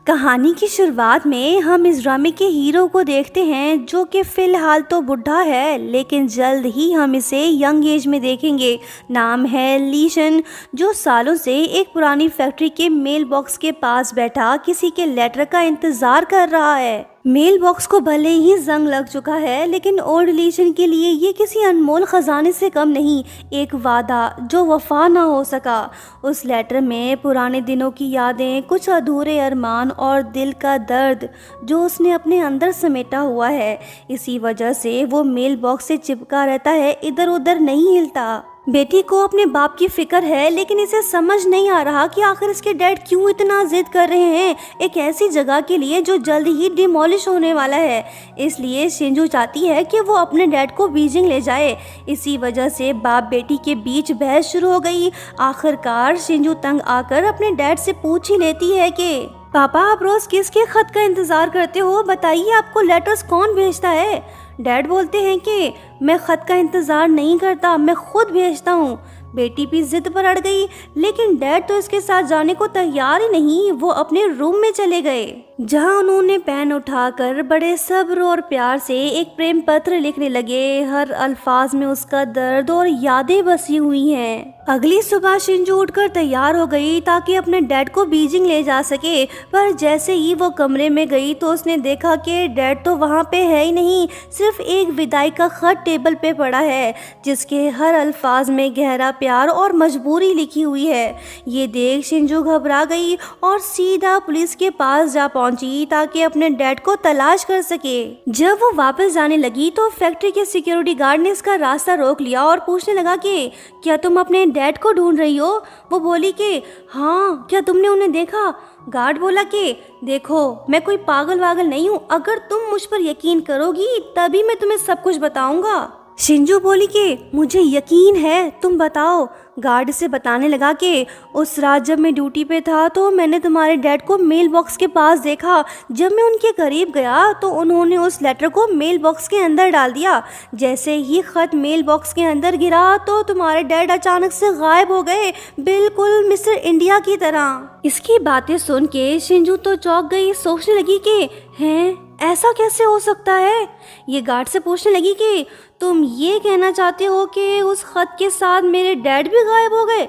कहानी की शुरुआत में हम इस ड्रामे के हीरो को देखते हैं जो कि फ़िलहाल तो बुढ़ा है, लेकिन जल्द ही हम इसे यंग एज में देखेंगे। नाम है ली शन, जो सालों से एक पुरानी फैक्ट्री के मेल बॉक्स के पास बैठा किसी के लेटर का इंतज़ार कर रहा है। मेल बॉक्स को भले ही जंग लग चुका है, लेकिन ओल्ड ली शन के लिए ये किसी अनमोल खजाने से कम नहीं, एक वादा जो वफा ना हो सका। उस लेटर में पुराने दिनों की यादें, कुछ अधूरे अरमान और दिल का दर्द जो उसने अपने अंदर समेटा हुआ है। इसी वजह से वो मेल बॉक्स से चिपका रहता है, इधर उधर नहीं हिलता। बेटी को अपने बाप की फिक्र है, लेकिन इसे समझ नहीं आ रहा कि आखिर इसके डैड क्यों इतना जिद कर रहे हैं एक ऐसी जगह के लिए जो जल्द ही डिमोलिश होने वाला है। इसलिए शिंजू चाहती है कि वो अपने डैड को बीजिंग ले जाए। इसी वजह से बाप बेटी के बीच बहस शुरू हो गई। आखिरकार शिंजू तंग आकर अपने डैड से पूछ ही लेती है कि पापा, आप रोज किसके खत का इंतजार करते हो? बताइए, आपको लेटर्स कौन भेजता है? डैड बोलते हैं कि मैं खत का इंतजार नहीं करता, मैं खुद भेजता हूँ। बेटी भी जिद पर अड़ गई, लेकिन डैड तो इसके साथ जाने को तैयार ही नहीं। वो अपने रूम में चले गए, जहां उन्होंने पेन उठाकर बड़े सब्र और प्यार से एक प्रेम पत्र लिखने लगे। हर अल्फाज में उसका दर्द और यादें बसी हुई हैं। अगली सुबह शिंजू उठकर तैयार हो गई ताकि अपने डैड को बीजिंग ले जा सके, पर जैसे ही वो कमरे में गई तो उसने देखा कि डैड तो वहाँ पे है ही नहीं। सिर्फ एक विदाई का खत टेबल पे पड़ा है, जिसके हर अल्फाज में गहरा प्यार और मजबूरी लिखी हुई है। ये देख शिंजू घबरा गई और सीधा पुलिस के पास जा पहुंची ताकि अपने डैड को तलाश कर सके। जब वो वापस जाने लगी तो फैक्ट्री के सिक्योरिटी गार्ड ने इसका रास्ता रोक लिया और पूछने लगा कि क्या तुम अपने डैड को ढूंढ रही हो? वो बोली कि हाँ, क्या तुमने उन्हें देखा? गार्ड बोला कि देखो, मैं कोई पागल वागल नहीं हूँ, अगर तुम मुझ पर यकीन करोगी तभी मैं तुम्हें सब कुछ बताऊंगा। शिंजू बोली कि मुझे यकीन है, तुम बताओ। गार्ड से बताने लगा कि उस रात जब मैं ड्यूटी पे था तो मैंने तुम्हारे डैड को मेल बॉक्स के पास देखा। जब मैं उनके करीब गया तो उन्होंने उस लेटर को मेल बॉक्स के अंदर डाल दिया। जैसे ही खत मेल बॉक्स के अंदर गिरा तो तुम्हारे डैड अचानक से गायब हो गए, बिल्कुल मिस्टर इंडिया की तरह। इसकी बातें सुन के शिंजू तो चौंक गई, सोचने लगी कि हैं, ऐसा कैसे हो सकता है? ये गार्ड से पूछने लगी कि तुम ये कहना चाहते हो कि उस खत के साथ मेरे डैड भी गायब हो गए?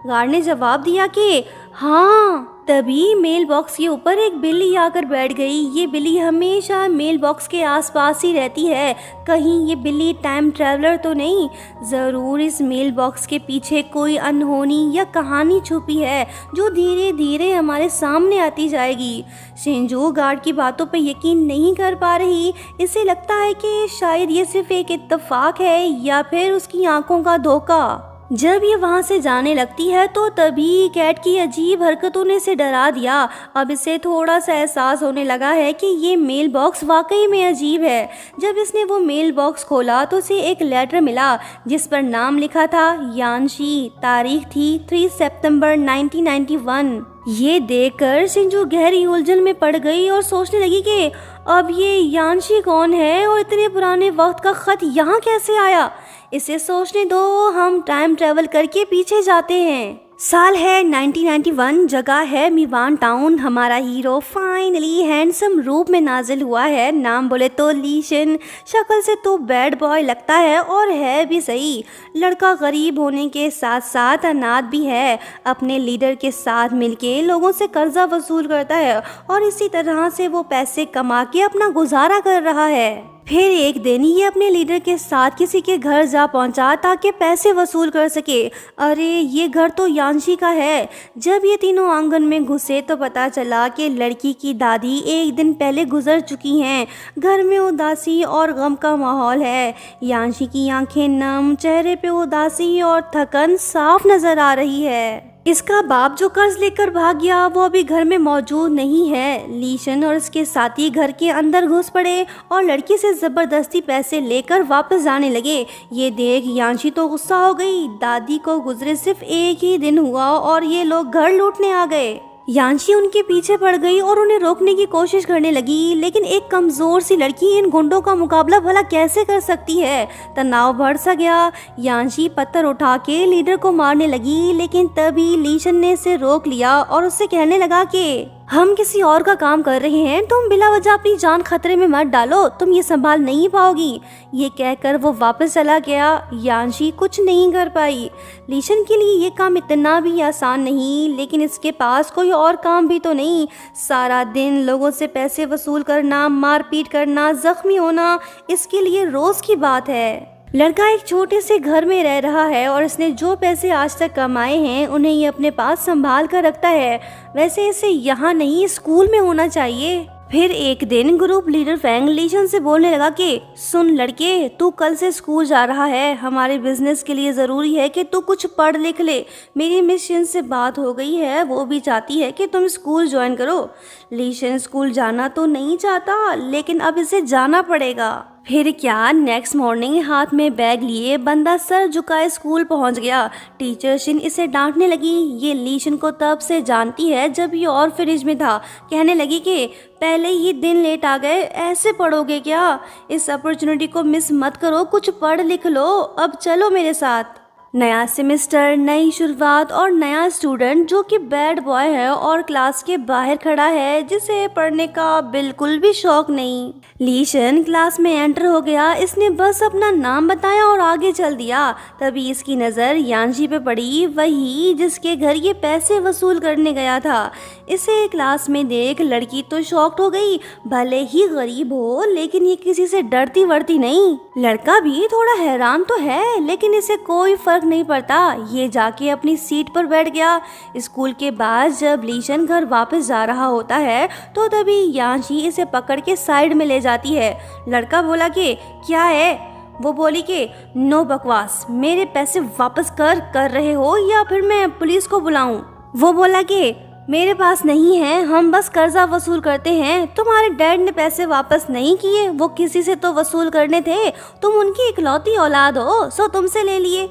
गार्ड ने जवाब दिया कि हाँ। तभी मेल बॉक्स के ऊपर एक बिल्ली आकर बैठ गई। ये बिल्ली हमेशा मेल बॉक्स के आसपास ही रहती है। कहीं ये बिल्ली टाइम ट्रैवलर तो नहीं? ज़रूर इस मेल बॉक्स के पीछे कोई अनहोनी या कहानी छुपी है जो धीरे धीरे हमारे सामने आती जाएगी। शिंजू गार्ड की बातों पे यकीन नहीं कर पा रही। इसे लगता है कि शायद ये सिर्फ एक इत्तेफाक है या फिर उसकी आंखों का धोखा। जब ये वहाँ से जाने लगती है तो तभी कैट की अजीब हरकतों ने इसे डरा दिया। अब इसे थोड़ा सा एहसास होने लगा है कि ये मेल बॉक्स वाकई में अजीब है। जब इसने वो मेल बॉक्स खोला तो उसे एक लेटर मिला जिस पर नाम लिखा था यानशी। तारीख थी 3 सितंबर 1991। ये देखकर शिंजू गहरी उलझन में पड़ गई और सोचने लगी कि अब ये यानशी कौन है और इतने पुराने वक्त का खत यहाँ कैसे आया। इसे सोचने दो, हम टाइम ट्रेवल करके पीछे जाते हैं। साल है 1991, जगह है मीवान टाउन। हमारा हीरो फाइनली हैंडसम रूप में नाजिल हुआ है। नाम बोले तो ली शन। शक्ल से तो बैड बॉय लगता है और है भी सही। लड़का गरीब होने के साथ साथ अनाथ भी है। अपने लीडर के साथ मिलके लोगों से कर्जा वसूल करता है और इसी तरह से वो पैसे कमा के अपना गुजारा कर रहा है। फिर एक दिन ये अपने लीडर के साथ किसी के घर जा पहुंचा ताकि पैसे वसूल कर सके। अरे, ये घर तो यानशी का है। जब ये तीनों आंगन में घुसे तो पता चला कि लड़की की दादी एक दिन पहले गुजर चुकी हैं। घर में उदासी और गम का माहौल है। यानशी की आंखें नम, चेहरे पे उदासी और थकन साफ नजर आ रही है। इसका बाप जो कर्ज लेकर भाग गया वो अभी घर में मौजूद नहीं है। ली शन और उसके साथी घर के अंदर घुस पड़े और लड़की से जबरदस्ती पैसे लेकर वापस जाने लगे। ये देख यानशी तो गुस्सा हो गई। दादी को गुजरे सिर्फ एक ही दिन हुआ और ये लोग घर लूटने आ गए। यानशी उनके पीछे पड़ गई और उन्हें रोकने की कोशिश करने लगी, लेकिन एक कमजोर सी लड़की इन गुंडों का मुकाबला भला कैसे कर सकती है। तनाव बढ़ सा गया। यानशी पत्थर उठा के लीडर को मारने लगी, लेकिन तभी ली शन ने इसे रोक लिया और उससे कहने लगा कि हम किसी और का काम कर रहे हैं, तुम बिला वजह अपनी जान खतरे में मत डालो, तुम ये संभाल नहीं पाओगी। ये कहकर वो वापस चला गया। यांशी कुछ नहीं कर पाई। लीशन के लिए ये काम इतना भी आसान नहीं, लेकिन इसके पास कोई और काम भी तो नहीं। सारा दिन लोगों से पैसे वसूल करना, मारपीट करना, जख्मी होना, इसके लिए रोज की बात है। लड़का एक छोटे से घर में रह रहा है और इसने जो पैसे आज तक कमाए हैं उन्हें ये अपने पास संभाल कर रखता है। वैसे इसे यहाँ नहीं, स्कूल में होना चाहिए। फिर एक दिन ग्रुप लीडर फैंग लीशन से बोलने लगा कि सुन लड़के, तू कल से स्कूल जा रहा है। हमारे बिजनेस के लिए ज़रूरी है कि तू कुछ पढ़ लिख ले। मेरी मिशन से बात हो गई है, वो भी चाहती है कि तुम स्कूल ज्वाइन करो। लीशन स्कूल जाना तो नहीं चाहता, लेकिन अब इसे जाना पड़ेगा। फिर क्या, नेक्स्ट मॉर्निंग हाथ में बैग लिए बंदा सर झुकाए स्कूल पहुंच गया। टीचर शिन इसे डांटने लगी। ये लीशन को तब से जानती है जब ये ऑर्फनेज में था। कहने लगी कि पहले ही दिन लेट आ गए, ऐसे पढ़ोगे क्या? इस अपॉर्चुनिटी को मिस मत करो, कुछ पढ़ लिख लो। अब चलो मेरे साथ। नया सेमेस्टर, नई शुरुआत और नया स्टूडेंट जो कि बैड बॉय है और क्लास के बाहर खड़ा है, जिसे पढ़ने का बिल्कुल भी शौक नहीं। लीशन क्लास में एंटर हो गया। इसने बस अपना नाम बताया और आगे चल दिया। तभी इसकी नज़र यांशी पे पड़ी, वही जिसके घर ये पैसे वसूल करने गया था। इसे क्लास में देख लड़की तो शॉक्ड हो गई। भले ही गरीब हो, लेकिन ये किसी से डरती वरती नहीं। लड़का भी थोड़ा हैरान तो है, लेकिन इसे कोई फर्क नहीं पड़ता। ये जाके अपनी सीट पर बैठ गया। स्कूल के बाद जब लीशन घर वापस जा रहा होता है तो तभी यांशी इसे पकड़ के साइड में ले जाती है। लड़का बोला कि क्या है? वो बोली कि नो बकवास, मेरे पैसे वापस कर रहे हो या फिर मैं पुलिस को बुलाऊं? वो बोला कि मेरे पास नहीं है, हम बस कर्जा वसूल करते हैं। तुम्हारे डैड ने पैसे वापस नहीं किए, वो किसी से तो वसूल करने थे। तुम उनकी इकलौती औलाद हो, सो तुमसे ले लिए।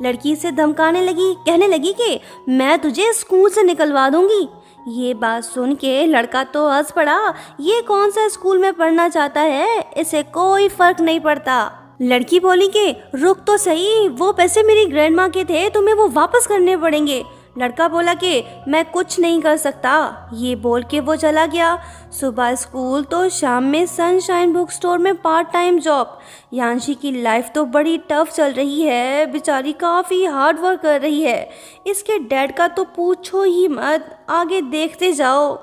लड़की से धमकाने लगी, कहने लगी कि मैं तुझे स्कूल से निकलवा दूंगी। ये बात सुन के लड़का तो हंस पड़ा। ये कौन सा स्कूल में पढ़ना चाहता है, इसे कोई फर्क नहीं पड़ता। लड़की बोली कि रुक तो सही, वो पैसे मेरी ग्रैंड माँ के थे, तुम्हें वो वापस करने पड़ेंगे। लड़का बोला कि मैं कुछ नहीं कर सकता। ये बोल के वो चला गया। सुबह स्कूल तो शाम में सनशाइन बुक स्टोर में पार्ट टाइम जॉब। यांशी की लाइफ तो बड़ी टफ चल रही है, बेचारी काफ़ी हार्ड वर्क कर रही है। इसके डैड का तो पूछो ही मत, आगे देखते जाओ।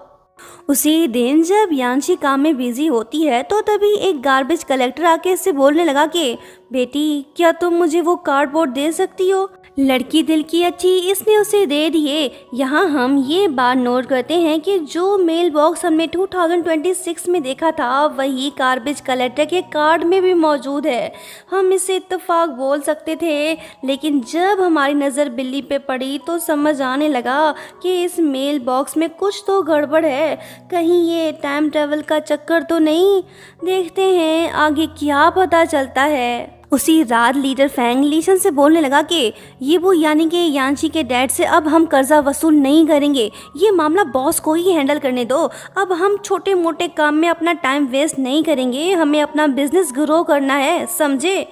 उसी दिन जब यांशी काम में बिजी होती है तो तभी एक गार्बेज कलेक्टर आके इससे बोलने लगा कि बेटी, क्या तुम मुझे वो कार्डबोर्ड दे सकती हो? लड़की दिल की अच्छी, इसने उसे दे दिए। यहाँ हम ये बात नोट करते हैं कि जो मेल बॉक्स हमने 2026 में देखा था वही गार्बेज कलेक्टर के कार्ड में भी मौजूद है। हम इसे इत्तेफाक बोल सकते थे, लेकिन जब हमारी नज़र बिल्ली पे पड़ी तो समझ आने लगा कि इस मेल बॉक्स में कुछ तो गड़बड़ है। कहीं ये टाइम ट्रेवल का चक्कर तो नहीं? देखते हैं आगे क्या पता चलता है। उसी रात लीडर फैंग लीशन से बोलने लगा कि ये वो यानी कि यांशी के डैड से अब हम कर्जा वसूल नहीं करेंगे। ये मामला बॉस को ही हैंडल करने दो। अब हम छोटे मोटे काम में अपना टाइम वेस्ट नहीं करेंगे, हमें अपना बिजनेस ग्रो करना है, समझे?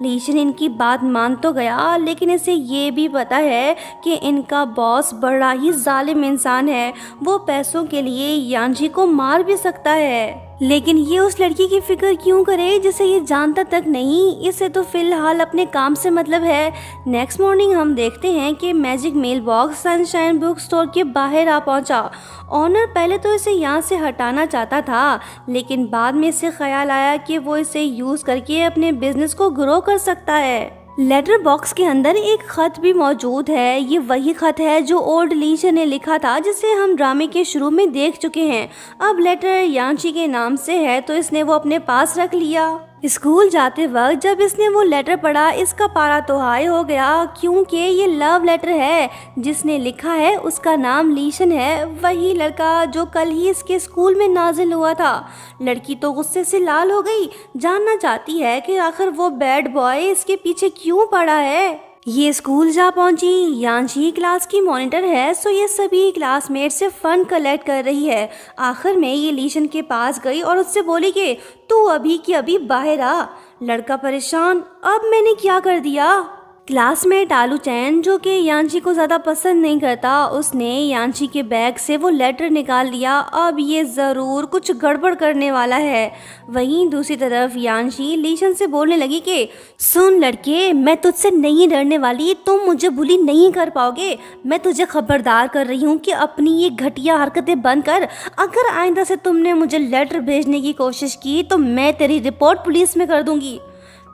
लीशन इनकी बात मान तो गया, लेकिन इसे ये भी पता है कि इनका बॉस बड़ा ही जालिम इंसान है। वो पैसों के लिए यांशी को मार भी सकता है। लेकिन ये उस लड़की की फिक्र क्यों करे जिसे ये जानता तक नहीं? इसे तो फिलहाल अपने काम से मतलब है। नेक्स्ट मॉर्निंग हम देखते हैं कि magic mail box sunshine book store के बाहर आ पहुंचा। ऑनर पहले तो इसे यहाँ से हटाना चाहता था, लेकिन बाद में इसे ख्याल आया कि वो इसे यूज़ करके अपने बिजनेस को ग्रो कर सकता है। लेटर बॉक्स के अंदर एक खत भी मौजूद है। ये वही खत है जो ओल्ड लीशन ने लिखा था, जिसे हम ड्रामे के शुरू में देख चुके हैं। अब लेटर यांशी के नाम से है तो इसने वो अपने पास रख लिया। स्कूल जाते वक्त जब इसने वो लेटर पढ़ा, इसका पारा तो हाई हो गया, क्योंकि ये लव लेटर है। जिसने लिखा है उसका नाम लीशन है, वही लड़का जो कल ही इसके स्कूल में नाजिल हुआ था। लड़की तो गुस्से से लाल हो गई, जानना चाहती है कि आखिर वो बैड बॉय इसके पीछे क्यों पड़ा है। ये स्कूल जा पहुंची। यांशी क्लास की मॉनिटर है, सो ये सभी क्लासमेट से फंड कलेक्ट कर रही है। आखिर में ये लीशन के पास गई और उससे बोली कि तू अभी की अभी बाहर आ। लड़का परेशान, अब मैंने क्या कर दिया? क्लासमेट आलू चैन, जो कि यांशी को ज़्यादा पसंद नहीं करता, उसने यांशी के बैग से वो लेटर निकाल लिया। अब ये ज़रूर कुछ गड़बड़ करने वाला है। वहीं दूसरी तरफ यांशी लीशन से बोलने लगी कि सुन लड़के, मैं तुझसे नहीं डरने वाली, तुम मुझे बुली नहीं कर पाओगे। मैं तुझे खबरदार कर रही हूँ कि अपनी ये घटिया हरकतें बंद कर। अगर आइंदा से तुमने मुझे लेटर भेजने की कोशिश की तो मैं तेरी रिपोर्ट पुलिस में कर दूंगी।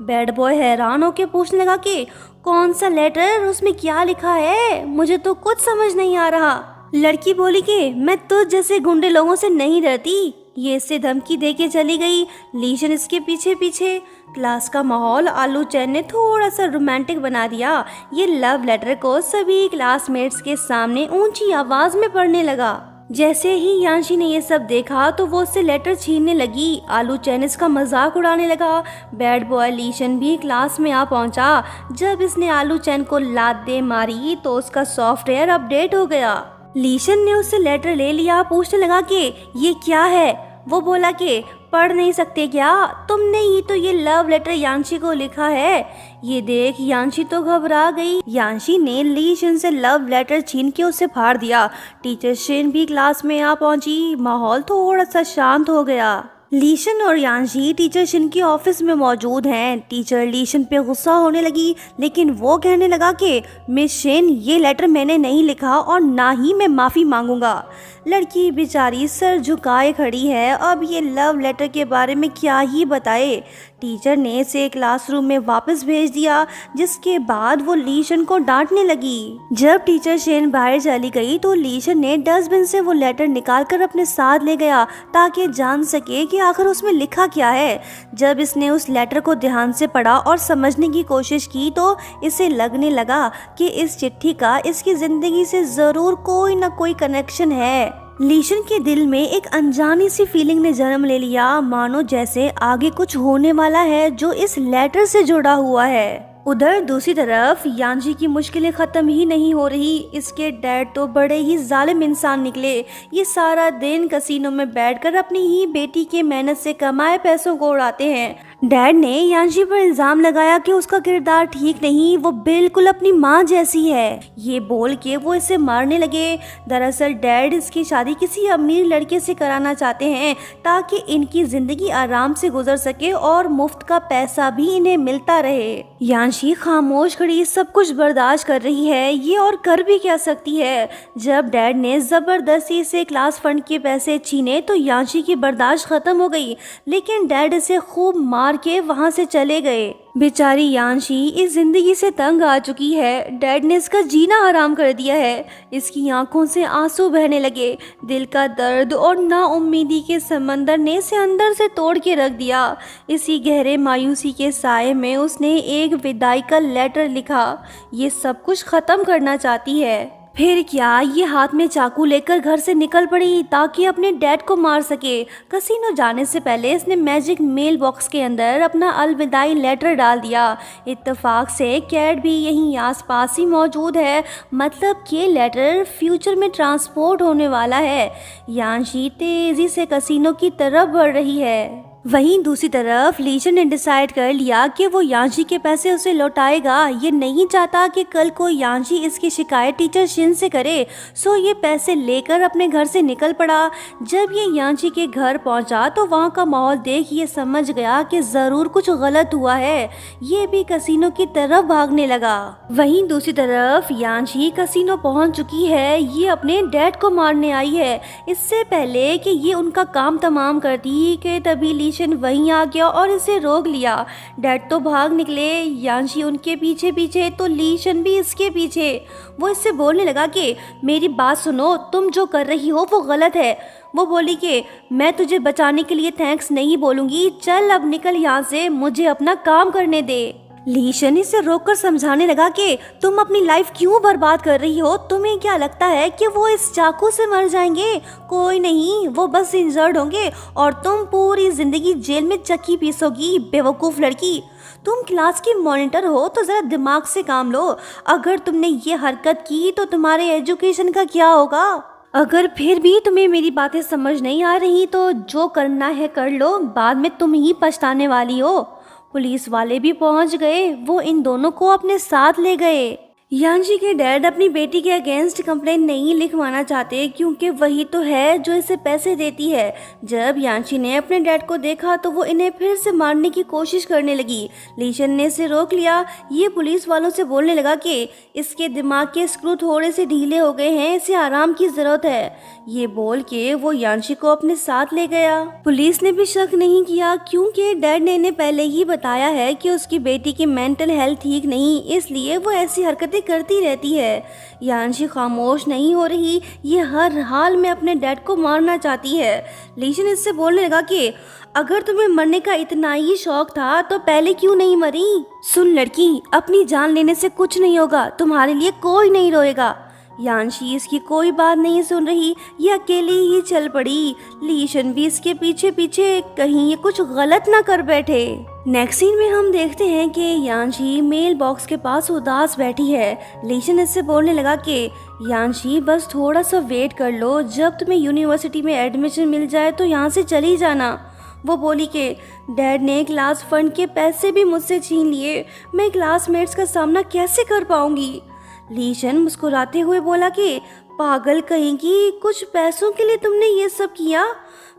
बैड बॉय हैरान होकर पूछने लगा कि कौन सा लेटर, उसमें क्या लिखा है, मुझे तो कुछ समझ नहीं आ रहा। लड़की बोली कि मैं तुझ जैसे गुंडे लोगों से नहीं डरती। ये इससे धमकी दे के चली गई। लीशन इसके पीछे पीछे। क्लास का माहौल आलू चैन ने थोड़ा सा रोमांटिक बना दिया। ये लव लेटर को सभी क्लासमेट्स के सामने ऊंची आवाज में पढ़ने लगा। जैसे ही यांशी ने ये सब देखा तो वो उससे लेटर छीनने लगी। आलू चैन इसका मजाक उड़ाने लगा। बैड बॉय लीशन भी क्लास में आ पहुंचा। जब इसने आलू चैन को लात मारी तो उसका सॉफ्टवेयर अपडेट हो गया। लीशन ने उससे लेटर ले लिया। पूछने लगा कि ये क्या है। वो बोला कि पढ़ नहीं सकते क्या, तुमने ही तो ये लव लेटर यांशी को लिखा है। ये देख यांशी तो घबरा गई। यांशी ने लीशन से लव लेटर छीन के उसे फाड़ दिया। टीचर शिन भी क्लास में आ पहुंची। माहौल थोड़ा सा शांत हो गया। लीशन और यांशी टीचर शिन के ऑफिस में मौजूद हैं। टीचर लीशन पे गुस्सा होने लगी, लेकिन वो कहने लगा कि मिस शिन, ये लेटर मैंने नहीं लिखा और ना ही मैं माफ़ी मांगूंगा। लड़की बेचारी सर झुकाए खड़ी है। अब ये लव लेटर के बारे में क्या ही बताए। टीचर ने इसे क्लासरूम में वापस भेज दिया, जिसके बाद वो लीशन को डांटने लगी। जब टीचर शेन बाहर चली गई तो लीशन ने डस्टबिन से वो लेटर निकालकर अपने साथ ले गया ताकि जान सके कि आखिर उसमें लिखा क्या है। जब इसने उस लेटर को ध्यान से पढ़ा और समझने की कोशिश की तो इसे लगने लगा कि इस चिट्ठी का इसकी जिंदगी से जरूर कोई न कोई कनेक्शन है। लीशन के दिल में एक अनजानी सी फीलिंग ने जन्म ले लिया, मानो जैसे आगे कुछ होने वाला है जो इस लेटर से जुड़ा हुआ है। उधर दूसरी तरफ यांशी की मुश्किलें खत्म ही नहीं हो रही। इसके डैड तो बड़े ही जालिम इंसान निकले। ये सारा दिन कसीनो में बैठकर अपनी ही बेटी के मेहनत से कमाए पैसों को उड़ाते हैं। डैड ने यांशी पर इल्जाम लगाया कि उसका किरदार ठीक नहीं, वो बिल्कुल अपनी माँ जैसी है। ये बोल के वो इसे मारने लगे। दरअसल डैड इसकी शादी किसी अमीर लड़के से कराना चाहते हैं ताकि इनकी जिंदगी आराम से गुजर सके और मुफ्त का पैसा भी इन्हें मिलता रहे। यांशी खामोश खड़ी सब कुछ बर्दाश्त कर रही है। ये और कर भी क्या सकती है। जब डैड ने जबरदस्ती से क्लास फंड के पैसे छीने तो यांशी की बर्दाश्त खत्म हो गई, लेकिन डैड इसे खूब मार के वहां से चले गए। बेचारी यांशी इस जिंदगी से तंग आ चुकी है। डैड ने इसका जीना हराम कर दिया है। इसकी आंखों से आंसू बहने लगे। दिल का दर्द और नाउम्मीदी के समंदर ने इसे अंदर से तोड़ के रख दिया। इसी गहरे मायूसी के साए में उसने एक विदाई का लेटर लिखा। ये सब कुछ खत्म करना चाहती है। फिर क्या, ये हाथ में चाकू लेकर घर से निकल पड़ी ताकि अपने डैड को मार सके। कसीनो जाने से पहले इसने मैजिक मेल बॉक्स के अंदर अपना अलविदाई लेटर डाल दिया। इत्तेफाक से कैट भी यहीं आसपास ही मौजूद है, मतलब कि लेटर फ्यूचर में ट्रांसपोर्ट होने वाला है। यांशी तेजी से कसीनो की तरफ बढ़ रही है। वहीं दूसरी तरफ लीशन ने डिसाइड कर लिया कि वो यांशी के पैसे उसे लौटाएगा। ये नहीं चाहता कि कल को यांशी इसकी शिकायत टीचर शिन से करे, सो ये पैसे लेकर अपने घर से निकल पड़ा। जब ये यांशी के घर पहुंचा तो वहां का माहौल देख ये समझ गया कि जरूर कुछ गलत हुआ है। ये भी कसीनो की तरफ भागने लगा। वहीं दूसरी तरफ यांशी कसीनो पहुंच चुकी है। ये अपने डैड को मारने आई है। इससे पहले कि ये उनका काम तमाम करती कि तभी लीशन वहीं आ गया और इसे रोक लिया। डैड तो भाग निकले, यांशी उनके पीछे पीछे तो लीशन भी इसके पीछे। वो इससे बोलने लगा कि मेरी बात सुनो, तुम जो कर रही हो वो गलत है। वो बोली कि मैं तुझे बचाने के लिए थैंक्स नहीं बोलूंगी, चल अब निकल यहाँ से, मुझे अपना काम करने दे। लीशन इसे रोककर समझाने लगा कि तुम अपनी लाइफ क्यों बर्बाद कर रही हो। तुम्हें क्या लगता है कि वो इस चाकू से मर जाएंगे? कोई नहीं, वो बस इंजर्ड होंगे और तुम पूरी जिंदगी जेल में चक्की पीसोगी। बेवकूफ़ लड़की, तुम क्लास की मॉनिटर हो तो ज़रा दिमाग से काम लो। अगर तुमने ये हरकत की तो तुम्हारे एजुकेशन का क्या होगा? अगर फिर भी तुम्हें मेरी बातें समझ नहीं आ रही तो जो करना है कर लो, बाद में तुम ही पछताने वाली हो। पुलिस वाले भी पहुंच गए, वो इन दोनों को अपने साथ ले गए। यांशी के डैड अपनी बेटी के अगेंस्ट कंप्लेंट नहीं लिखवाना चाहते क्योंकि वही तो है जो इसे पैसे देती है। जब यांशी ने अपने डैड को देखा तो वो इन्हें फिर से मारने की कोशिश करने लगी। लीशन ने इसे रोक लिया। ये पुलिस वालों से बोलने लगा कि इसके दिमाग के स्क्रू थोड़े से ढीले हो गए हैं, इसे आराम की जरूरत है। ये बोल के वो यांशी को अपने साथ ले गया। पुलिस ने भी शक नहीं किया क्योंकि डैड ने इन्हें पहले ही बताया है कि उसकी बेटी की मेंटल हेल्थ ठीक नहीं, इसलिए वो ऐसी हरकतें करती रहती है। यांशी खामोश नहीं हो रही, ये हर हाल में अपने डैड को मारना चाहती है। लीशन इससे बोलने लगा कि अगर तुम्हें मरने का इतना ही शौक था तो पहले क्यों नहीं मरी? सुन लड़की, अपनी जान लेने से कुछ नहीं होगा, तुम्हारे लिए कोई नहीं रोएगा। यांशी इसकी कोई बात नहीं सुन रही, ये अकेली ही चल पड़ी। लीशन भी इसके पीछे पीछे कहीं ये कुछ गलत ना कर बैठे। नेक्स्ट सीन में हम देखते हैं कि यांशी मेल बॉक्स के पास उदास बैठी है। लीशन इससे बोलने लगा कि यांशी बस थोड़ा सा वेट कर लो, जब तुम्हें यूनिवर्सिटी में एडमिशन मिल जाए तो यहाँ से चली जाना। वो बोली कि डैड ने क्लास फंड के पैसे भी मुझसे छीन लिए, मैं क्लासमेट्स का सामना कैसे कर पाऊंगी? लीशन मुस्कुराते हुए बोला कि पागल कहेंगी, कुछ पैसों के लिए तुमने ये सब किया?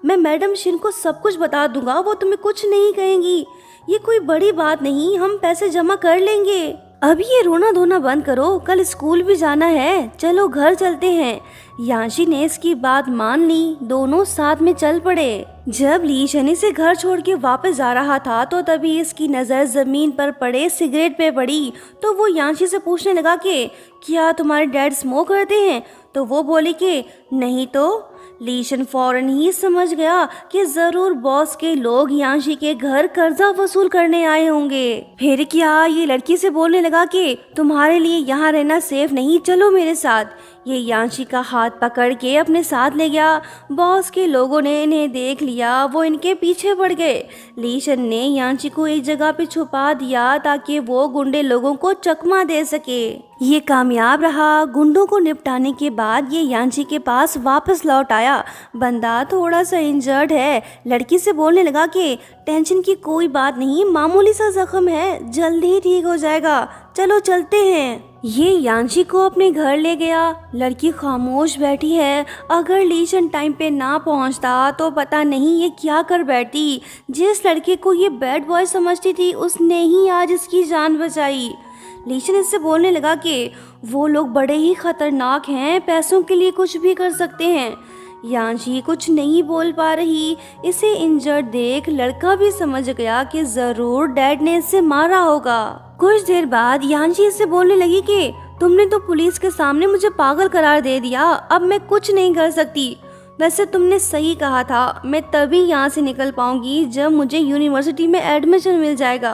मैं मैडम शिन को सब कुछ बता दूंगा, वो तुम्हें कुछ नहीं कहेंगी। ये कोई बड़ी बात नहीं, हम पैसे जमा कर लेंगे। अभी ये रोना धोना बंद करो, कल स्कूल भी जाना है, चलो घर चलते हैं। यांशी ने इसकी बात मान ली, दोनों साथ में चल पड़े। जब ली शनि से घर छोड़ के वापस जा रहा था तो तभी इसकी नज़र जमीन पर पड़े सिगरेट पे पड़ी। तो वो यांशी से पूछने लगा कि क्या तुम्हारे डैड स्मोक करते हैं? तो वो बोली कि नहीं। तो लीशन फौरन ही समझ गया कि जरूर बॉस के लोग यांशी के घर कर्जा वसूल करने आए होंगे। फिर क्या ये लड़की से बोलने लगा कि तुम्हारे लिए यहाँ रहना सेफ नहीं, चलो मेरे साथ। ये यांशी का हाथ पकड़ के अपने साथ ले गया। बॉस के लोगों ने इन्हें देख लिया, वो इनके पीछे पड़ गए। लीशन ने यांशी को एक जगह पे छुपा दिया ताकि वो गुंडे लोगों को चकमा दे सके। ये कामयाब रहा। गुंडों को निपटाने के बाद ये यांशी के पास वापस लौट आया। बंदा थोड़ा सा इंजर्ड है। लड़की से बोलने लगा कि टेंशन की कोई बात नहीं, मामूली सा जख्म है, जल्द ही ठीक हो जाएगा, चलो चलते हैं। ये यांशी को अपने घर ले गया। लड़की खामोश बैठी है। अगर लीशन टाइम पे ना पहुंचता तो पता नहीं ये क्या कर बैठती। जिस लड़के को ये बैड बॉय समझती थी उसने ही आज इसकी जान बचाई। लीशन इससे बोलने लगा कि वो लोग बड़े ही खतरनाक हैं, पैसों के लिए कुछ भी कर सकते हैं। यांशी कुछ नहीं बोल पा रही। इसे इंजर्ड देख लड़का भी समझ गया कि जरूर डैड ने इसे मारा होगा। कुछ देर बाद यांशी इससे बोलने लगी कि तुमने तो पुलिस के सामने मुझे पागल करार दे दिया, अब मैं कुछ नहीं कर सकती। वैसे तुमने सही कहा था, मैं तभी यहाँ से निकल पाऊंगी जब मुझे यूनिवर्सिटी में एडमिशन मिल जाएगा।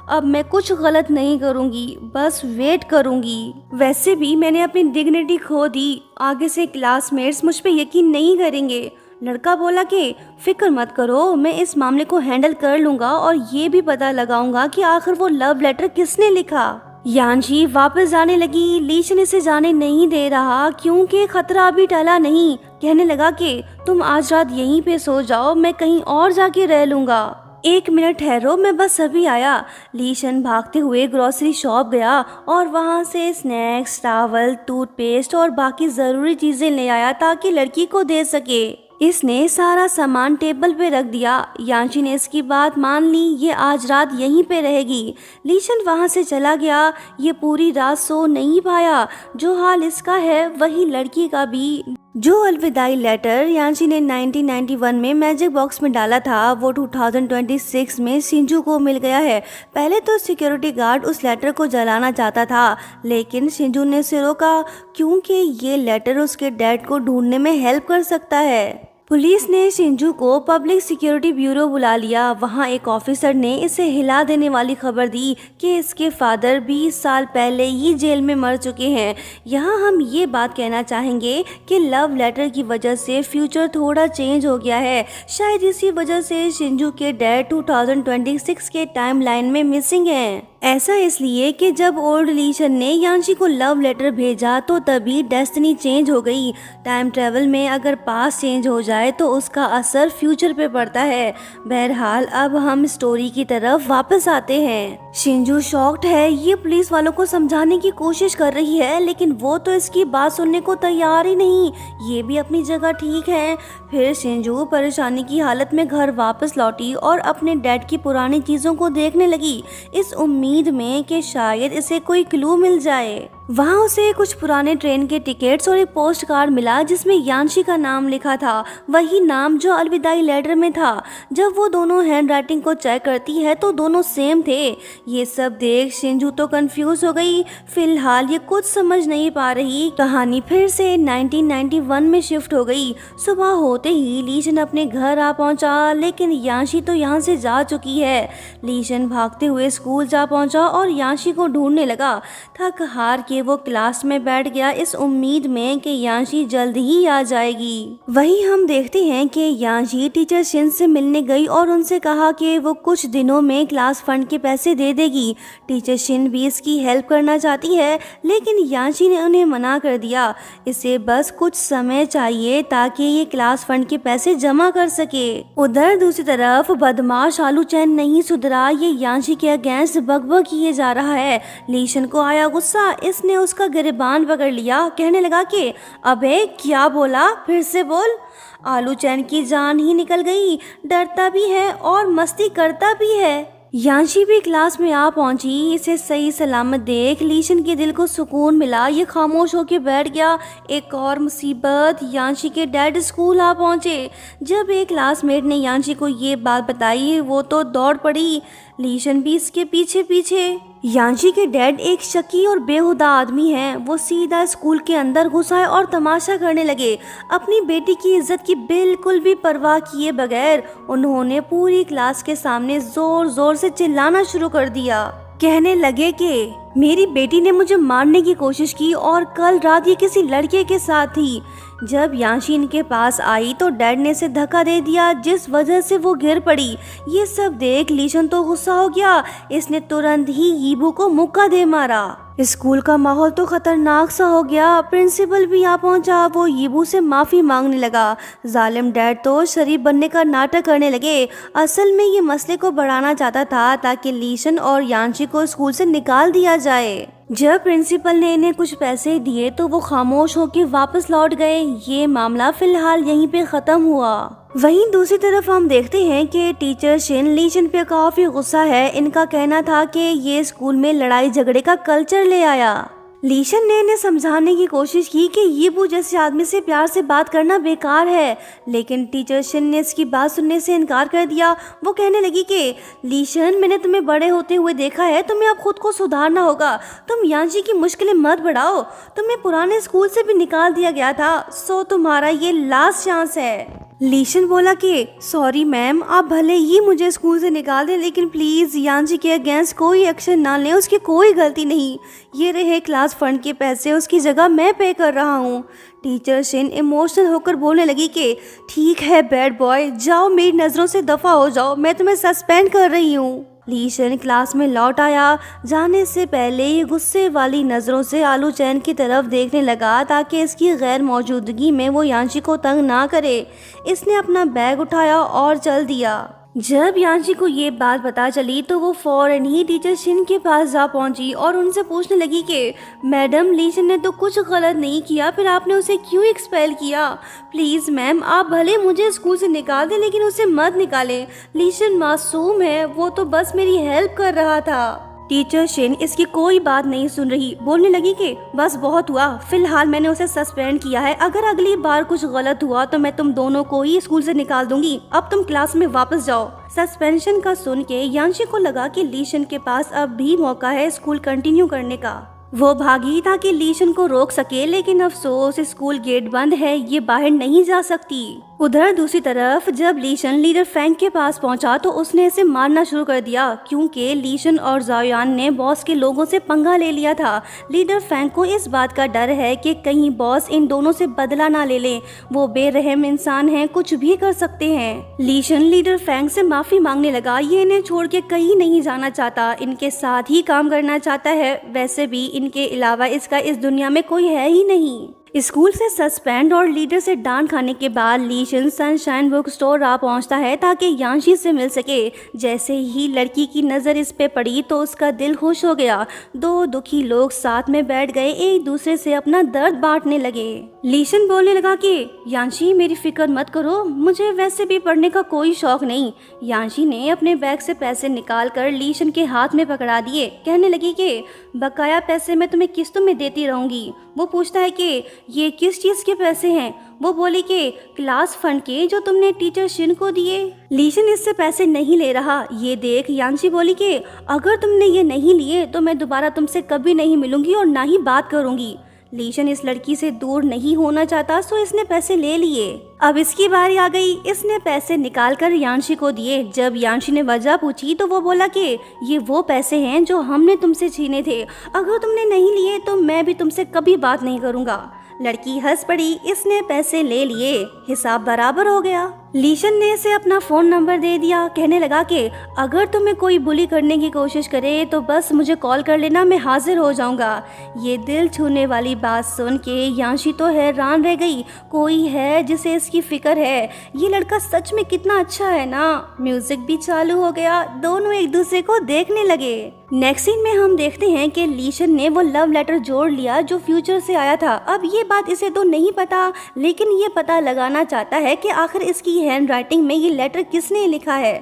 अब मैं कुछ गलत नहीं करूँगी, बस वेट करूँगी। वैसे भी मैंने अपनी डिग्निटी खो दी, आगे से क्लासमेट्स मुझ पे यकीन नहीं करेंगे। लड़का बोला कि फिक्र मत करो, मैं इस मामले को हैंडल कर लूँगा और ये भी पता लगाऊंगा कि आखिर वो लव लेटर किसने लिखा। यांशी वापस जाने लगी। लीशन इसे जाने नहीं दे रहा क्योंकि खतरा अभी टला नहीं। कहने लगा कि तुम आज रात यहीं पे सो जाओ, मैं कहीं और जाके रह लूँगा। 1 मिनट ठहरो, मैं बस अभी आया। लीशन भागते हुए ग्रोसरी शॉप गया और वहाँ से स्नैक्स, टावल, टूथपेस्ट और बाकी ज़रूरी चीज़ें ले आया ताकि लड़की को दे सके। इसने सारा सामान टेबल पे रख दिया। यांशी ने इसकी बात मान ली, ये आज रात यहीं पे रहेगी। लीशन वहाँ से चला गया। ये पूरी रात सो नहीं पाया। जो हाल इसका है वही लड़की का भी। जो अलविदाई लेटर यांशी ने 1991 में मैजिक बॉक्स में डाला था वो 2026 में शिंजू को मिल गया है। पहले तो सिक्योरिटी गार्ड उस लेटर को जलाना चाहता था, लेकिन शिंजू ने उसे रोका क्योंकि ये लेटर उसके डैड को ढूंढने में हेल्प कर सकता है। पुलिस ने शिंजू को पब्लिक सिक्योरिटी ब्यूरो बुला लिया। वहाँ एक ऑफिसर ने इसे हिला देने वाली खबर दी कि इसके फादर 20 साल पहले ही जेल में मर चुके हैं। यहाँ हम ये बात कहना चाहेंगे कि लव लेटर की वजह से फ्यूचर थोड़ा चेंज हो गया है। शायद इसी वजह से शिंजू के डैड 2026 के टाइमलाइन में मिसिंग हैं। ऐसा इसलिए कि जब ओल्ड लीशन ने यांशी को लव लेटर भेजा तो तभी डेस्टिनी चेंज हो गई। टाइम ट्रेवल में अगर पास्ट चेंज हो जाए तो उसका असर फ्यूचर पे पड़ता है। बहरहाल अब हम स्टोरी की तरफ वापस आते हैं। शिंजू शॉक्ड है। ये पुलिस वालों को समझाने की कोशिश कर रही है लेकिन वो तो इसकी बात सुनने को तैयार ही नहीं। ये भी अपनी जगह ठीक है। फिर शिंजू परेशानी की हालत में घर वापस लौटी और अपने डैड की पुरानी चीजों को देखने लगी, इस उम्मीद में कि शायद इसे कोई क्लू मिल जाए। वहाँ उसे कुछ पुराने ट्रेन के टिकट्स और एक पोस्ट कार्ड मिला जिसमें यांशी का नाम लिखा था, वही नाम जो अलविदाई लेटर में था। जब वो दोनों हैंड राइटिंग को चेक करती है तो दोनों सेम थे। ये सब देख शिंजू तो कंफ्यूज हो गई। फिलहाल ये कुछ समझ नहीं पा रही। कहानी फिर से 1991 में शिफ्ट हो गई। सुबह होते ही लीशन अपने घर आ पहुंचा लेकिन यांशी तो यहाँ से जा चुकी है। लीशन भागते हुए स्कूल जा पहुंचा और यांशी को ढूंढने लगा। थक हार के वो क्लास में बैठ गया इस उम्मीद में कि यांशी जल्द ही आ जाएगी। वहीं हम देखते हैं कि यांशी टीचर शिन से मिलने गई और उनसे कहा कि वो कुछ दिनों में क्लास फंड के पैसे दे देगी। टीचर शिन भी इसकी हेल्प करना चाहती है लेकिन यांशी ने उन्हें मना कर दिया। इसे बस कुछ समय चाहिए ताकि ये क्लास फंड के पैसे जमा कर सके। उधर दूसरी तरफ बदमाश आलू चैन नहीं सुधरा। ये यांशी के अगेंस्ट बकबक किए जा रहा है। लीशन को आया गुस्सा। इसने उसका गिरबान पकड़ लिया। कहने लगा कि अबे क्या बोला, फिर से बोल। आलू चैन की जान ही निकल गई। डरता भी है और मस्ती करता भी है। यांशी भी क्लास में आ पहुंची। इसे सही सलामत देख लीशन के दिल को सुकून मिला। ये खामोश होकर बैठ गया। एक और मुसीबत, यांशी के डैड स्कूल आ पहुंचे। जब एक क्लासमेट ने यांशी को ये बात बताई वो तो दौड़ पड़ी। लीशन भी इसके पीछे पीछे। यांशी के डैड एक शकी और बेहुदा आदमी हैं। वो सीधा स्कूल के अंदर घुसा और तमाशा करने लगे। अपनी बेटी की इज्जत की बिल्कुल भी परवाह किए बगैर उन्होंने पूरी क्लास के सामने जोर जोर से चिल्लाना शुरू कर दिया। कहने लगे कि मेरी बेटी ने मुझे मारने की कोशिश की और कल रात ये किसी लड़के के साथ थी। जब यांशी इनके पास आई तो डैड ने इसे धक्का दे दिया जिस वजह से वो गिर पड़ी। ये सब देख लीशन तो गुस्सा हो गया। इसने तुरंत ही यीबू को मुक्का दे मारा। स्कूल का माहौल तो खतरनाक सा हो गया। प्रिंसिपल भी आ पहुंचा। वो यीबू से माफी मांगने लगा। जालिम डैड तो शरीफ बनने का नाटक करने लगे। असल में ये मसले को बढ़ाना चाहता था ताकि लीशन और यांशी को स्कूल से निकाल दिया जाए। जब प्रिंसिपल ने इन्हें कुछ पैसे दिए तो वो खामोश होकर वापस लौट गए। ये मामला फिलहाल यहीं पे खत्म हुआ। वहीं दूसरी तरफ हम देखते हैं कि टीचर शिन लीशन पे काफी गुस्सा है। इनका कहना था कि ये स्कूल में लड़ाई झगड़े का कल्चर ले आया। लीशन ने इन्हें समझाने की कोशिश की कि यीबू जैसे आदमी से प्यार से बात करना बेकार है लेकिन टीचर शिन ने इसकी बात सुनने से इनकार कर दिया। वो कहने लगी कि लीशन, मैंने तुम्हें बड़े होते हुए देखा है। तुम्हें अब खुद को सुधारना होगा। तुम यांशी की मुश्किलें मत बढ़ाओ। तुम्हें पुराने स्कूल से भी निकाल दिया गया था, सो तुम्हारा ये लास्ट चांस है। लीशन बोला कि सॉरी मैम, आप भले ही मुझे स्कूल से निकाल दें लेकिन प्लीज़ यांशी के अगेंस्ट कोई एक्शन ना लें। उसकी कोई गलती नहीं। ये रहे क्लास फंड के पैसे, उसकी जगह मैं पे कर रहा हूँ। टीचर शिन इमोशनल होकर बोलने लगी कि ठीक है बैड बॉय, जाओ मेरी नज़रों से दफ़ा हो जाओ, मैं तुम्हें सस्पेंड कर रही हूँ। लीशन क्लास में लौट आया। जाने से पहले ये गुस्से वाली नज़रों से आलू चैन की तरफ देखने लगा ताकि इसकी गैर मौजूदगी में वो यांशी को तंग ना करे। इसने अपना बैग उठाया और चल दिया। जब यांशी को ये बात पता चली तो वो फौरन ही टीचर शिन के पास जा पहुंची और उनसे पूछने लगी कि मैडम, लीशन ने तो कुछ गलत नहीं किया, फिर आपने उसे क्यों एक्सपेल किया? प्लीज़ मैम, आप भले मुझे स्कूल से निकाल दें लेकिन उसे मत निकालें। लीशन मासूम है, वो तो बस मेरी हेल्प कर रहा था। टीचर शिन इसकी कोई बात नहीं सुन रही। बोलने लगी कि बस बहुत हुआ, फिलहाल मैंने उसे सस्पेंड किया है। अगर अगली बार कुछ गलत हुआ तो मैं तुम दोनों को ही स्कूल से निकाल दूंगी। अब तुम क्लास में वापस जाओ। सस्पेंशन का सुन के यांशी को लगा कि लीशन के पास अब भी मौका है स्कूल कंटिन्यू करने का। वो भागी ताकि लीशन को रोक सके लेकिन अफसोस स्कूल गेट बंद है, ये बाहर नहीं जा सकती। उधर दूसरी तरफ जब लीशन लीडर फैंग के पास पहुंचा तो उसने इसे मारना शुरू कर दिया क्योंकि लीशन और जाओयान ने बॉस के लोगों से पंगा ले लिया था। लीडर फैंग को इस बात का डर है कि कहीं बॉस इन दोनों से बदला ना ले ले। वो बेरहम इंसान हैं, कुछ भी कर सकते हैं। लीशन लीडर फैंग से माफी मांगने लगा। ये इन्हें छोड़ के कहीं नहीं जाना चाहता, इनके साथ ही काम करना चाहता है। वैसे भी इनके अलावा इसका इस दुनिया में कोई है ही नहीं। स्कूल से सस्पेंड और लीडर से डांट खाने के बाद लीशन सनशाइन बुक स्टोर आ पहुंचता है ताकि यांशी से मिल सके। जैसे ही लड़की की नज़र इस पे पड़ी तो उसका दिल खुश हो गया। दो दुखी लोग साथ में बैठ गए, एक दूसरे से अपना दर्द बांटने लगे। लीशन बोलने लगा कि यांशी मेरी फिक्र मत करो, मुझे वैसे भी पढ़ने का कोई शौक नहीं। यांशी ने अपने बैग से पैसे निकाल कर लीशन के हाथ में पकड़ा दिए। कहने लगी कि बकाया पैसे मैं तुम्हें किस्तों में देती रहूंगी। वो पूछता है कि ये किस चीज़ के पैसे हैं। वो बोली कि क्लास फंड के जो तुमने टीचर शिन को दिए। लीशन इससे पैसे नहीं ले रहा। ये देख यांशी बोली कि अगर तुमने ये नहीं लिए तो मैं दोबारा तुमसे कभी नहीं मिलूंगी और ना ही बात करूंगी। लीशन इस लड़की से दूर नहीं होना चाहता, सो इसने पैसे ले लिए। अब इसकी बारी आ गई। इसने पैसे निकालकर यांशी को दिए। जब यांशी ने वजह पूछी तो वो बोला कि ये वो पैसे हैं जो हमने तुमसे छीने थे, अगर तुमने नहीं लिए तो मैं भी तुमसे कभी बात नहीं करूंगा। लड़की हंस पड़ी। इसने पैसे ले लिए, हिसाब बराबर हो गया। लीशन ने इसे अपना फोन नंबर दे दिया। कहने लगा कि अगर तुम्हें कोई बुली करने की कोशिश करे तो बस मुझे कॉल कर लेना, मैं हाजिर हो जाऊंगा। ये दिल छूने वाली बात सुन के यांशी तो हैरान रह गई। कोई है जिसे इसकी फिक्र है। ये लड़का सच में कितना अच्छा है ना। म्यूजिक भी चालू हो गया। दोनों एक दूसरे को देखने लगे। नेक्स्ट सीन में हम देखते हैं कि लीशन ने वो लव लेटर जोड़ लिया जो फ्यूचर से आया था। अब ये बात इसे तो नहीं पता, लेकिन ये पता लगाना चाहता है कि आखिर इसकी हैंड राइटिंग में ये लेटर किसने लिखा है।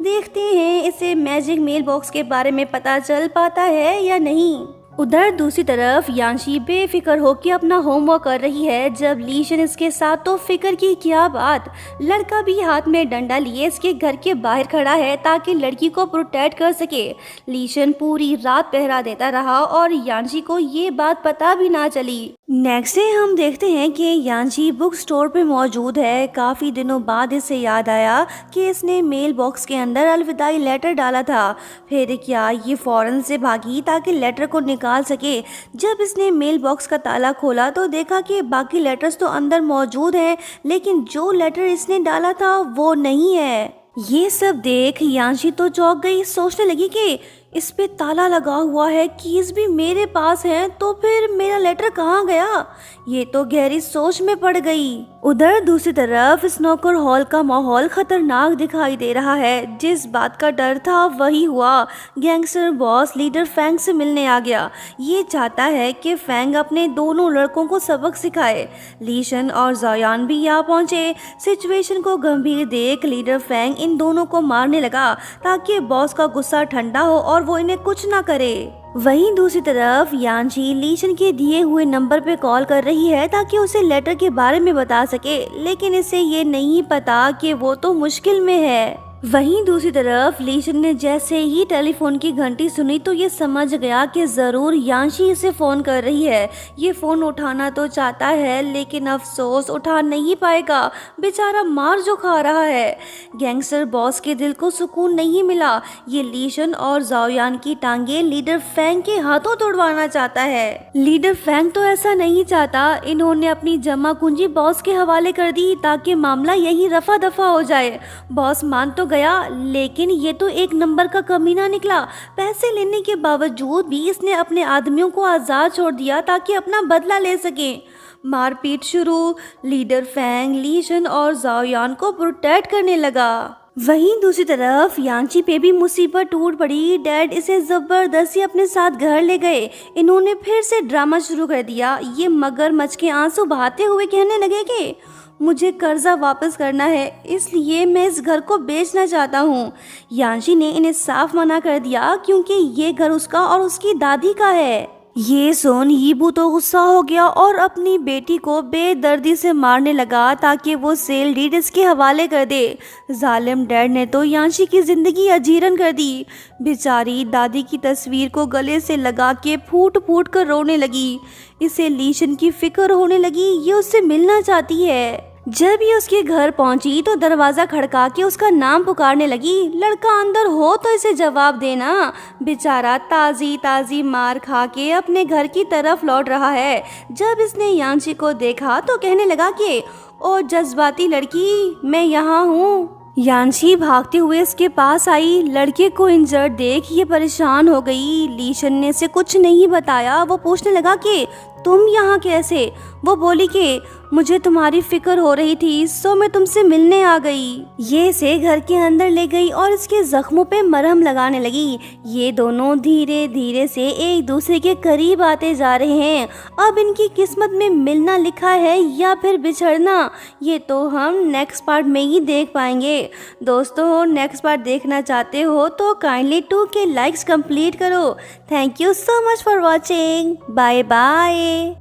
देखते हैं इसे मैजिक मेल बॉक्स के बारे में पता चल पाता है या नहीं। उधर दूसरी तरफ यांशी बेफिक्र होकर अपना होमवर्क कर रही है। जब लीशन इसके साथ तो फिक्र की क्या बात। लड़का भी हाथ में डंडा लिए इसके घर के बाहर खड़ा है ताकि लड़की को प्रोटेक्ट कर सके। लीशन पूरी रात पहरा देता रहा और यांशी को ये बात पता भी ना चली। नेक्स्ट डे हम देखते हैं कि यांशी बुक स्टोर पे मौजूद है। काफ़ी दिनों बाद इसे याद आया कि इसने मेल बॉक्स के अंदर अलविदाई लेटर डाला था। फिर क्या ये फौरन से भागी ताकि लेटर को निकाल सके। जब इसने मेल बॉक्स का ताला खोला तो देखा कि बाकी लेटर्स तो अंदर मौजूद हैं, लेकिन जो लेटर इसने डाला था वो नहीं है। ये सब देख यांशी तो चौंक गई। सोचने लगी कि इस पे ताला लगा हुआ है, कीज भी मेरे पास है, तो फिर मेरा लेटर कहाँ गया। ये तो गहरी सोच में पड़ गई। उधर दूसरी तरफ स्नूकर हॉल का माहौल खतरनाक दिखाई दे रहा है। जिस बात का डर था वही हुआ। गैंगस्टर बॉस लीडर फैंग से मिलने आ गया। ये चाहता है कि फैंग अपने दोनों लड़कों को सबक सिखाए। लीशन और जायान भी यहाँ पहुंचे। सिचुएशन को गंभीर देख लीडर फैंग इन दोनों को मारने लगा ताकि बॉस का गुस्सा ठंडा हो और वो इन्हें कुछ ना करे। वहीं दूसरी तरफ यांशी लीशन के दिए हुए नंबर पे कॉल कर रही है ताकि उसे लेटर के बारे में बता सके, लेकिन इसे ये नहीं पता कि वो तो मुश्किल में है। वहीं दूसरी तरफ लीशन ने जैसे ही टेलीफोन की घंटी सुनी तो ये समझ गया कि ज़रूर यांशी इसे फ़ोन कर रही है। ये फ़ोन उठाना तो चाहता है लेकिन अफसोस उठा नहीं पाएगा। बेचारा मार जो खा रहा है। गैंगस्टर बॉस के दिल को सुकून नहीं मिला। ये लीशन और जाओयान की टांगे लीडर फैंग के हाथों तोड़वाना चाहता है। लीडर फैंग तो ऐसा नहीं चाहता। इन्होंने अपनी जमा पूंजी बॉस के हवाले कर दी ताकि मामला यहीं रफा दफा हो जाए। बॉस मान तो गया, लेकिन ये तो एक नंबर का कमीना निकला। पैसे लेने के बावजूद भी इसने अपने आदमियों को आज़ाद छोड़ दिया ताकि अपना बदला ले सके। मारपीट शुरू। लीडर फैंग लीशन और जाओयान को प्रोटेक्ट करने लगा। वहीं दूसरी तरफ यांशी पे भी मुसीबत टूट पड़ी। डैड इसे जबरदस्ती अपने साथ घर ले गए। इन्होंने फिर से ड्रामा शुरू कर दिया। ये मगरमच्छ के आंसू बहाते हुए कहने लगे कि मुझे कर्जा वापस करना है, इसलिए मैं इस घर को बेचना चाहता हूँ। यांशी ने इन्हें साफ मना कर दिया क्योंकि ये घर उसका और उसकी दादी का है। ये सुन यीबू तो गुस्सा हो गया और अपनी बेटी को बेदर्दी से मारने लगा ताकि वो सेल डीड इसके हवाले कर दे। जालिम डैड ने तो यांशी की जिंदगी अजीरन कर दी। बेचारी दादी की तस्वीर को गले से लगा के फूट फूट कर रोने लगी। इसे लीशन की फिक्र होने लगी। ये उससे मिलना चाहती है। जब ये उसके घर पहुंची तो दरवाजा खड़का के उसका नाम पुकारने लगी। लड़का अंदर हो तो इसे जवाब देना। बेचारा ताजी ताजी मार खा के अपने घर की तरफ लौट रहा है। जब इसने यांशी को देखा तो कहने लगा कि ओ जज्बाती लड़की, मैं यहाँ हूँ। यांशी भागते हुए इसके पास आई। लड़के को इंजर्ड देख ये परेशान हो गई। लीशन ने इसे कुछ नहीं बताया। वो पूछने लगा कि तुम यहाँ कैसे? वो बोली कि मुझे तुम्हारी फिक्र हो रही थी, सो मैं तुमसे मिलने आ गई। ये इसे घर के अंदर ले गई और इसके जख्मों पे मरहम लगाने लगी। ये दोनों धीरे धीरे से एक दूसरे के करीब आते जा रहे हैं। अब इनकी किस्मत में मिलना लिखा है या फिर बिछड़ना, ये तो हम नेक्स्ट पार्ट में ही देख पाएंगे। दोस्तों, नेक्स्ट पार्ट देखना चाहते हो तो काइंडली 2K लाइक्स कंप्लीट करो। Thank you so much for watching. Bye bye.